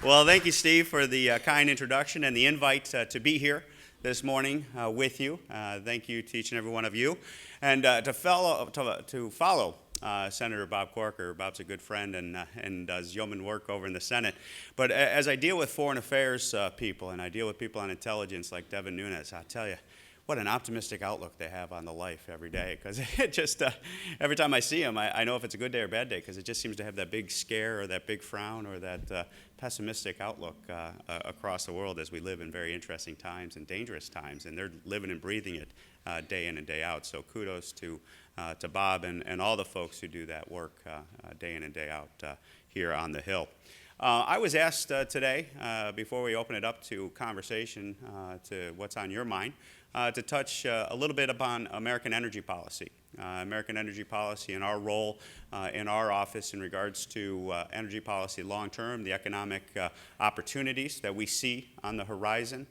Well, thank you, Steve, for the kind introduction and the invite to be here this morning with you. Thank you to each and every one of you. And to follow Senator Bob Corker. Bob's a good friend and does yeoman work over in the Senate. But as I deal with foreign affairs people and I deal with people on intelligence like Devin Nunes, I'll tell you, what an optimistic outlook they have on the life every day. Because it just, every time I see them, I know if it's a good day or bad day, because it just seems to have that big scare or that big frown or that pessimistic outlook across the world as we live in very interesting times and dangerous times. And they're living and breathing it day in and day out. So kudos to Bob and all the folks who do that work day in and day out here on the Hill. I was asked today, before we open it up to conversation, to what's on your mind, to touch a little bit upon American energy policy. American energy policy and our role in our office in regards to energy policy long-term, the economic opportunities that we see on the horizon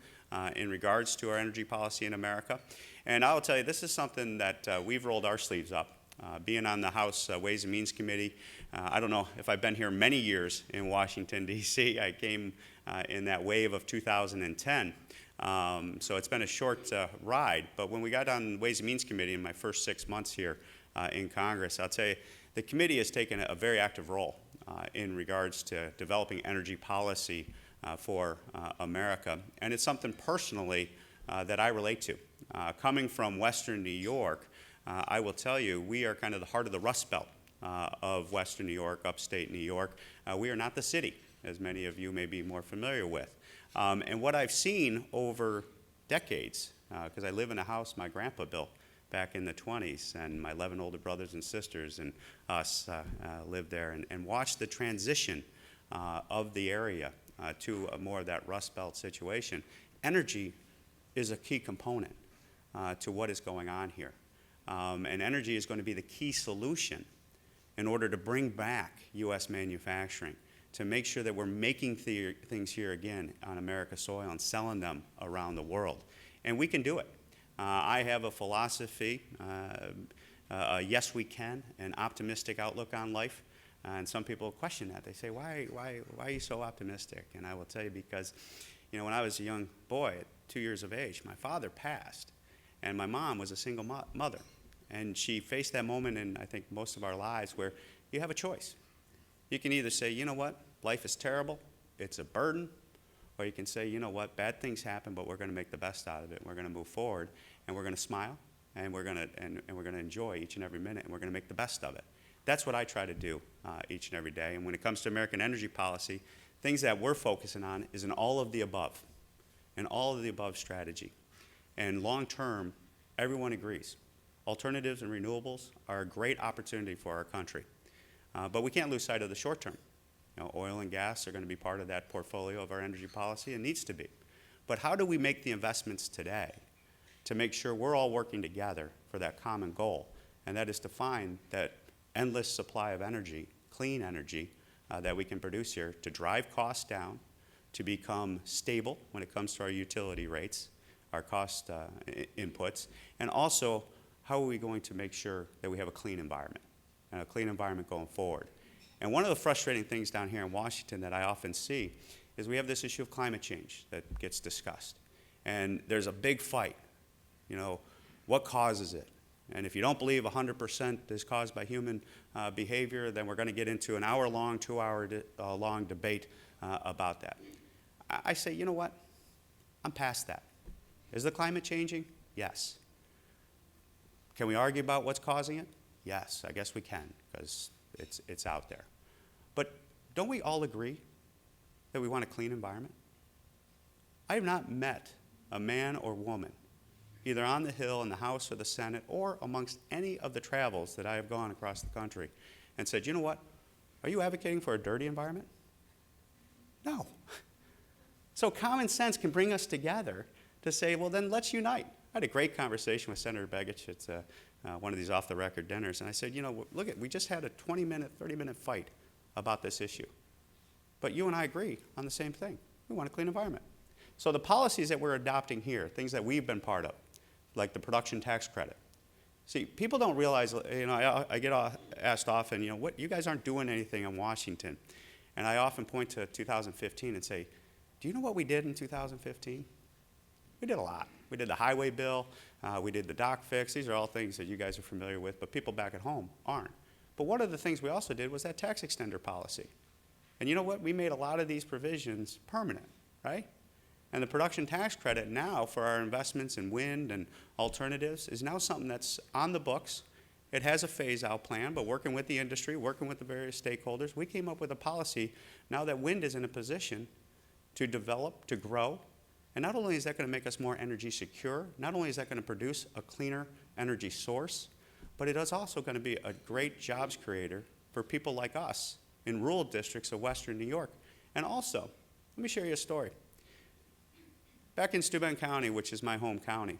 in regards to our energy policy in America. And I will tell you, this is something that we've rolled our sleeves up. Being on the House Ways and Means Committee, I don't know if I've been here many years in Washington, D.C. I came in that wave of 2010. So it's been a short ride, but when we got on Ways and Means Committee in my first 6 months here in Congress, I'll tell you, the committee has taken a very active role in regards to developing energy policy for America, and it's something personally that I relate to. Coming from Western New York, I will tell you, we are kind of the heart of the Rust Belt of Western New York, upstate New York. We are not the city, as many of you may be more familiar with. And what I've seen over decades, because I live in a house my grandpa built back in the 20s, and my 11 older brothers and sisters and us lived there, and watched the transition of the area to more of that Rust Belt situation. Energy is a key component to what is going on here. And energy is going to be the key solution in order to bring back U.S. manufacturing, to make sure that we're making things here again on America's soil and selling them around the world. And we can do it. I have a philosophy, yes we can, an optimistic outlook on life. And some people question that. They say, why are you so optimistic? And I will tell you, because when I was a young boy at 2 years of age, my father passed. And my mom was a single mother. And she faced that moment in, I think, most of our lives where you have a choice. You can either say, you know what, life is terrible, it's a burden, or you can say, you know what, bad things happen, but we're going to make the best out of it. We're going to move forward, and we're going to smile, and we're going to enjoy each and every minute, and we're going to make the best of it. That's what I try to do each and every day. And when it comes to American energy policy, things that we're focusing on is an all of the above, an all of the above strategy. And long term, everyone agrees. Alternatives and renewables are a great opportunity for our country. But we can't lose sight of the short term. Oil and gas are going to be part of that portfolio of our energy policy, and needs to be. But how do we make the investments today to make sure we're all working together for that common goal? And that is to find that endless supply of energy, clean energy, that we can produce here to drive costs down, to become stable when it comes to our utility rates, our cost inputs, and also how are we going to make sure that we have a clean environment, and a clean environment going forward. And one of the frustrating things down here in Washington that I often see is we have this issue of climate change that gets discussed. And there's a big fight. What causes it? And if you don't believe 100% is caused by human behavior, then we're going to get into an hour-long, 2-hour-long debate about that. I say, you know what? I'm past that. Is the climate changing? Yes. Can we argue about what's causing it? Yes, I guess we can, because it's out there. But don't we all agree that we want a clean environment? I have not met a man or woman, either on the Hill, in the House or the Senate, or amongst any of the travels that I have gone across the country, and said, you know what, are you advocating for a dirty environment? No. So common sense can bring us together to say, well, then let's unite. I had a great conversation with Senator Begich at one of these off-the-record dinners, and I said, look, we just had a 20-minute, 30-minute fight about this issue. But you and I agree on the same thing. We want a clean environment. So the policies that we're adopting here, things that we've been part of, like the production tax credit. See, people don't realize, I get asked often, what, you guys aren't doing anything in Washington. And I often point to 2015 and say, do you know what we did in 2015? We did a lot. We did the highway bill, we did the dock fix. These are all things that you guys are familiar with, but people back at home aren't. But one of the things we also did was that tax extender policy. And you know what? We made a lot of these provisions permanent, right? And the production tax credit now for our investments in wind and alternatives is now something that's on the books. It has a phase-out plan, but working with the industry, working with the various stakeholders, we came up with a policy now that wind is in a position to develop, to grow. And not only is that going to make us more energy secure, not only is that going to produce a cleaner energy source, but it is also going to be a great jobs creator for people like us in rural districts of Western New York. And also, let me share you a story. Back in Steuben County, which is my home county,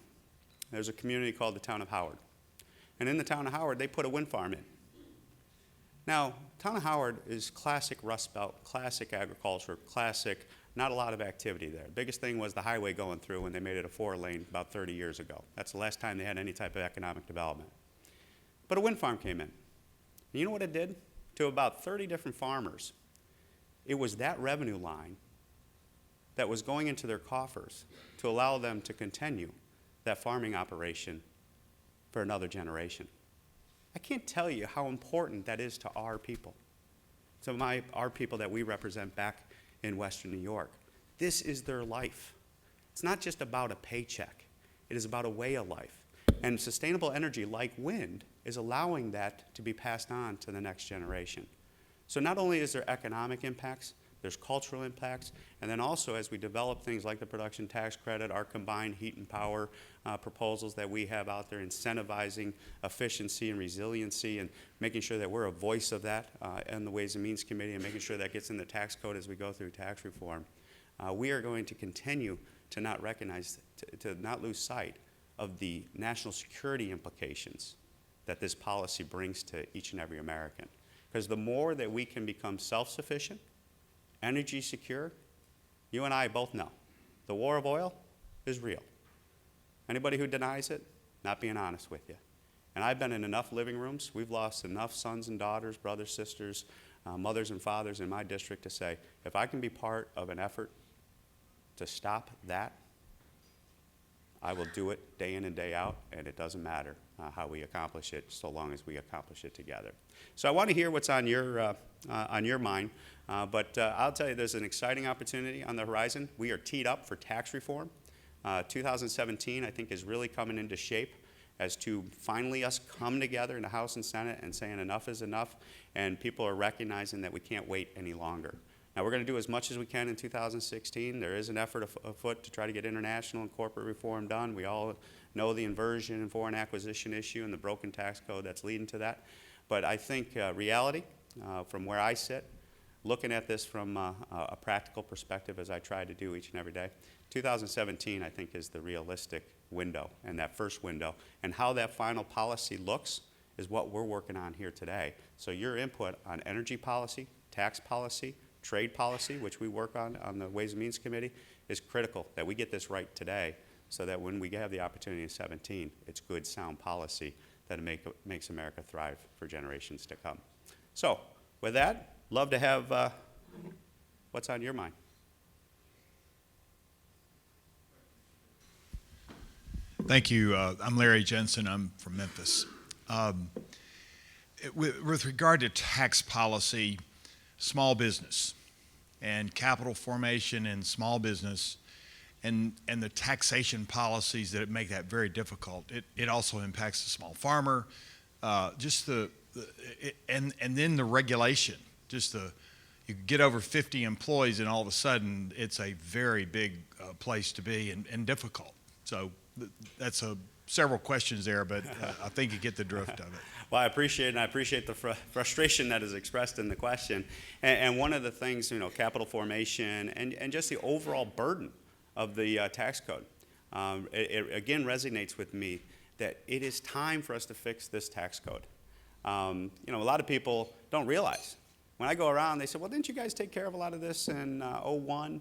there's a community called the town of Howard. And in the town of Howard, they put a wind farm in. Now, town of Howard is classic Rust Belt, classic agriculture, classic, not a lot of activity there. The biggest thing was the highway going through when they made it a 4-lane about 30 years ago. That's the last time they had any type of economic development. But a wind farm came in. And you know what it did? To about 30 different farmers, it was that revenue line that was going into their coffers to allow them to continue that farming operation for another generation. I can't tell you how important that is to our people, to our people that we represent back in Western New York. This is their life. It's not just about a paycheck. It is about a way of life. And sustainable energy like wind is allowing that to be passed on to the next generation. So not only is there economic impacts, there's cultural impacts, and then also as we develop things like the production tax credit, our combined heat and power proposals that we have out there, incentivizing efficiency and resiliency and making sure that we're a voice of that in the Ways and Means Committee and making sure that gets in the tax code as we go through tax reform. We are going to continue to not recognize, to not lose sight of the national security implications that this policy brings to each and every American. Because the more that we can become self-sufficient, energy secure, you and I both know the war of oil is real. Anybody who denies it, not being honest with you. And I've been in enough living rooms, we've lost enough sons and daughters, brothers, sisters, mothers and fathers in my district to say, if I can be part of an effort to stop that, I will do it day in and day out, and it doesn't matter how we accomplish it, so long as we accomplish it together. So I want to hear what's on your mind, but I'll tell you there's an exciting opportunity on the horizon. We are teed up for tax reform. 2017, I think, is really coming into shape as to finally us come together in the House and Senate and saying enough is enough, and people are recognizing that we can't wait any longer. Now, we're going to do as much as we can in 2016. There is an effort afoot to try to get international and corporate reform done. We all know the inversion and foreign acquisition issue and the broken tax code that's leading to that. But I think reality, from where I sit, looking at this from a practical perspective as I try to do each and every day, 2017, I think, is the realistic window, and that first window. And how that final policy looks is what we're working on here today. So your input on energy policy, tax policy, trade policy, which we work on the Ways and Means Committee, is critical that we get this right today so that when we have the opportunity in 17, it's good, sound policy that makes America thrive for generations to come. So with that, love to have what's on your mind. Thank you. I'm Larry Jensen. I'm from Memphis. With regard to tax policy, small business and capital formation in small business and the taxation policies that make that very difficult. It also impacts the small farmer, and then the regulation. You get over 50 employees and all of a sudden it's a very big place to be and difficult. So that's several questions there, but I think you get the drift of it. Well, I appreciate it, and I appreciate the frustration that is expressed in the question. And one of the things, capital formation and just the overall burden of the tax code, it again resonates with me that it is time for us to fix this tax code. A lot of people don't realize. When I go around, they say, well, didn't you guys take care of a lot of this in 01?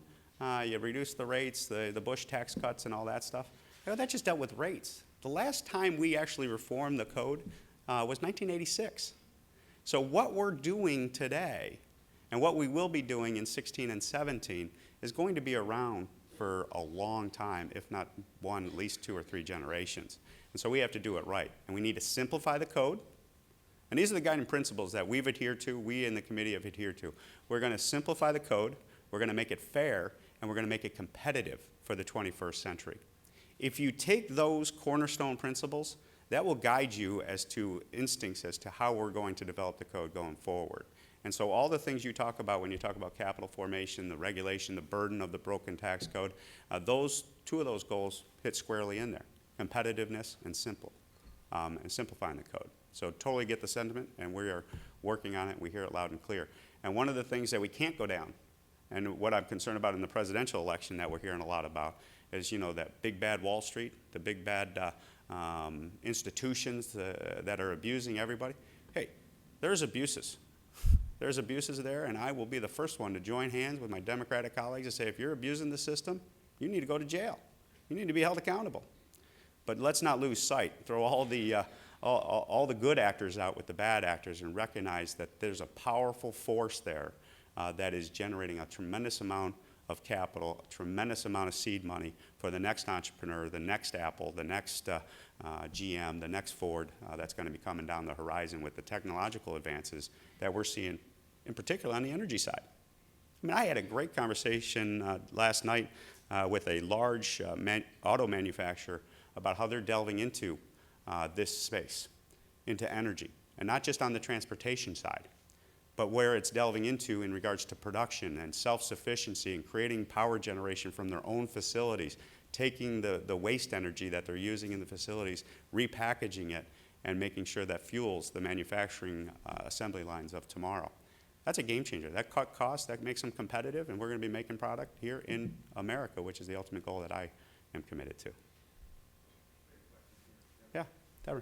You reduced the rates, the Bush tax cuts and all that stuff. That just dealt with rates. The last time we actually reformed the code was 1986. So what we're doing today And what we will be doing in 16 and 17 is going to be around for a long time, if not one, at least 2 or 3 generations. And so we have to do it right. And we need to simplify the code. And these are the guiding principles that we've adhered to, we in the committee have adhered to. We're going to simplify the code, we're going to make it fair, and we're going to make it competitive for the 21st century. If you take those cornerstone principles, that will guide you as to instincts as to how we're going to develop the code going forward. And so all the things you talk about when you talk about capital formation, the regulation, the burden of the broken tax code, two of those goals hit squarely in there, competitiveness and simplifying the code. So totally get the sentiment, and we are working on it. We hear it loud and clear. And one of the things that we can't go down, and what I'm concerned about in the presidential election that we're hearing a lot about, is that big bad Wall Street, the big bad institutions that are abusing everybody. Hey, there's abuses. There's abuses there, and I will be the first one to join hands with my Democratic colleagues and say, if you're abusing the system, you need to go to jail. You need to be held accountable. But let's not lose sight. Throw all the good actors out with the bad actors and recognize that there's a powerful force there that is generating a tremendous amount of capital, a tremendous amount of seed money for the next entrepreneur, the next Apple, the next GM, the next Ford that's going to be coming down the horizon with the technological advances that we're seeing, in particular on the energy side. I mean, I had a great conversation last night with a large auto manufacturer about how they're delving into this space, into energy, and not just on the transportation side, but where it's delving into in regards to production and self-sufficiency and creating power generation from their own facilities, taking the waste energy that they're using in the facilities, repackaging it, and making sure that fuels the manufacturing assembly lines of tomorrow. That's a game changer. That cut costs, that makes them competitive, and we're going to be making product here in America, which is the ultimate goal that I am committed to. Yeah, Deborah.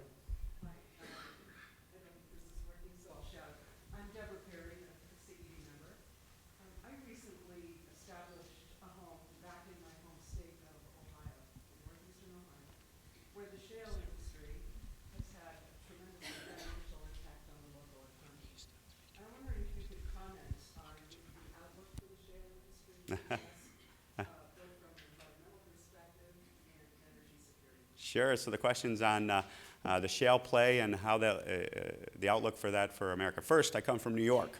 Sure. So the question's on the shale play and how the outlook for that for America. First, I come from New York.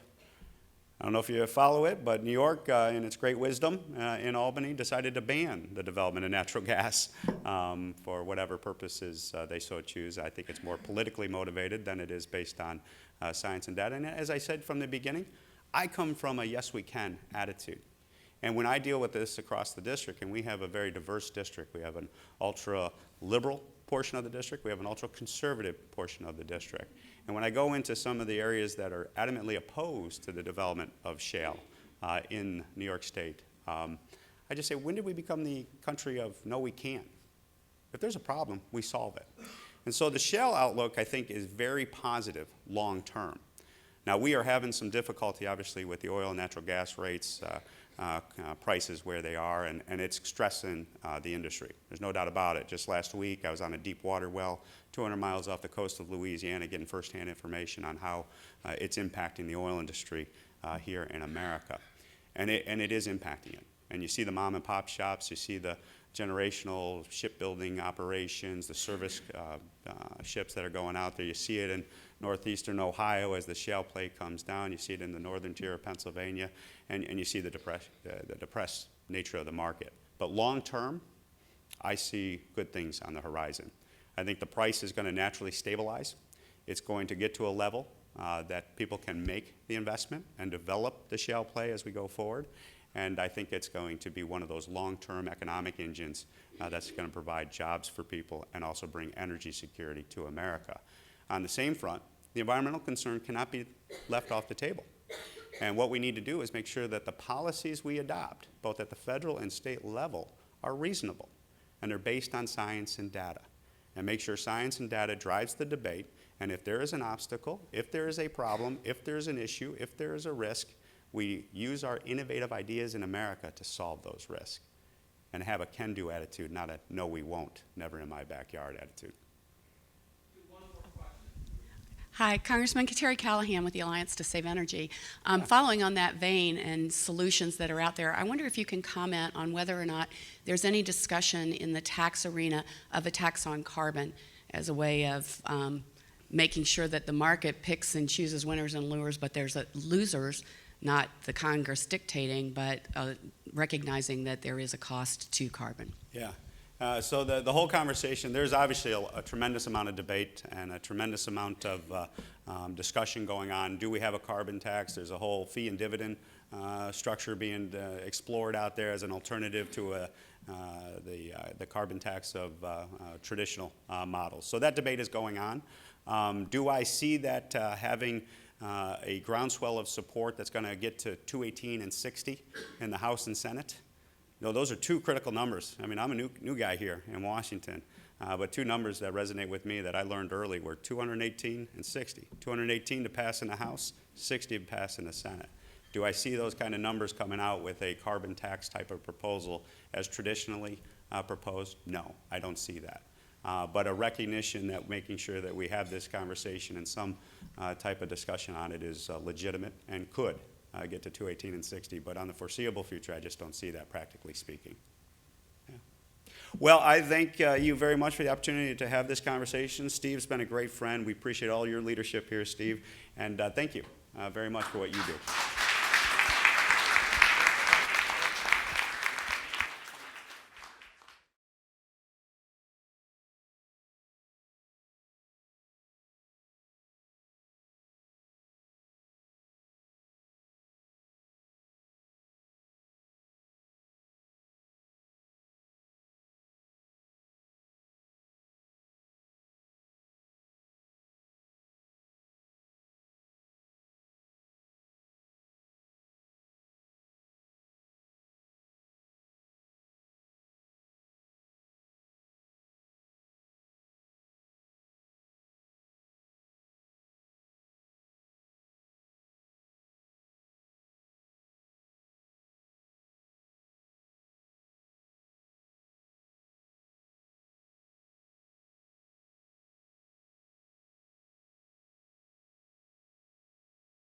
I don't know if you follow it, but New York, in its great wisdom in Albany, decided to ban the development of natural gas for whatever purposes they so choose. I think it's more politically motivated than it is based on science and data. And as I said from the beginning, I come from a yes we can attitude. And when I deal with this across the district, and we have a very diverse district, we have an ultra-liberal portion of the district, we have an ultra-conservative portion of the district. And when I go into some of the areas that are adamantly opposed to the development of shale in New York State, I just say, when did we become the country of no, we can't? If there's a problem, we solve it. And so the shale outlook, I think, is very positive long term. Now, we are having some difficulty, obviously, with the oil and natural gas rates, prices where they are, and it's stressing the industry. There's no doubt about it. Just last week, I was on a deep water well 200 miles off the coast of Louisiana getting firsthand information on how it's impacting the oil industry here in America. And it is impacting it. And you see the mom and pop shops, you see the generational shipbuilding operations, the service ships that are going out there. You see it in northeastern Ohio as the shale play comes down. You see it in the northern tier of Pennsylvania, and you see the depressed nature of the market. But long term, I see good things on the horizon. I think the price is going to naturally stabilize. It's going to get to a level that people can make the investment and develop the shale play as we go forward. And I think it's going to be one of those long-term economic engines that's going to provide jobs for people and also bring energy security to America. On the same front, the environmental concern cannot be left off the table. And what we need to do is make sure that the policies we adopt, both at the federal and state level, are reasonable and they're based on science and data. And make sure science and data drives the debate. And if there is an obstacle, if there is a problem, if there's an issue, if there is a risk, we use our innovative ideas in America to solve those risks and have a can-do attitude, not a no, we won't, never in my backyard attitude. Hi, Congressman Terry Callahan with the Alliance to Save Energy. Following on that vein and solutions that are out there, I wonder if you can comment on whether or not there's any discussion in the tax arena of a tax on carbon as a way of making sure that the market picks and chooses winners and losers, but there's losers, not the Congress dictating, but recognizing that there is a cost to carbon. Yeah. So the whole conversation, there's obviously a tremendous amount of debate and a tremendous amount of discussion going on. Do we have a carbon tax? There's a whole fee and dividend structure being explored out there as an alternative to the carbon tax of traditional models. So that debate is going on. Do I see that having a groundswell of support that's going to get to 218 and 60 in the House and Senate? No, those are two critical numbers. I mean, I'm a new guy here in Washington, but two numbers that resonate with me that I learned early were 218 and 60. 218 to pass in the House, 60 to pass in the Senate. Do I see those kind of numbers coming out with a carbon tax type of proposal as traditionally proposed? No, I don't see that. But a recognition that making sure that we have this conversation and some type of discussion on it is legitimate and could get to 218 and 60, but on the foreseeable future, I just don't see that practically speaking. Yeah. Well, I thank you very much for the opportunity to have this conversation. Steve's been a great friend. We appreciate all your leadership here, Steve, and thank you very much for what you do.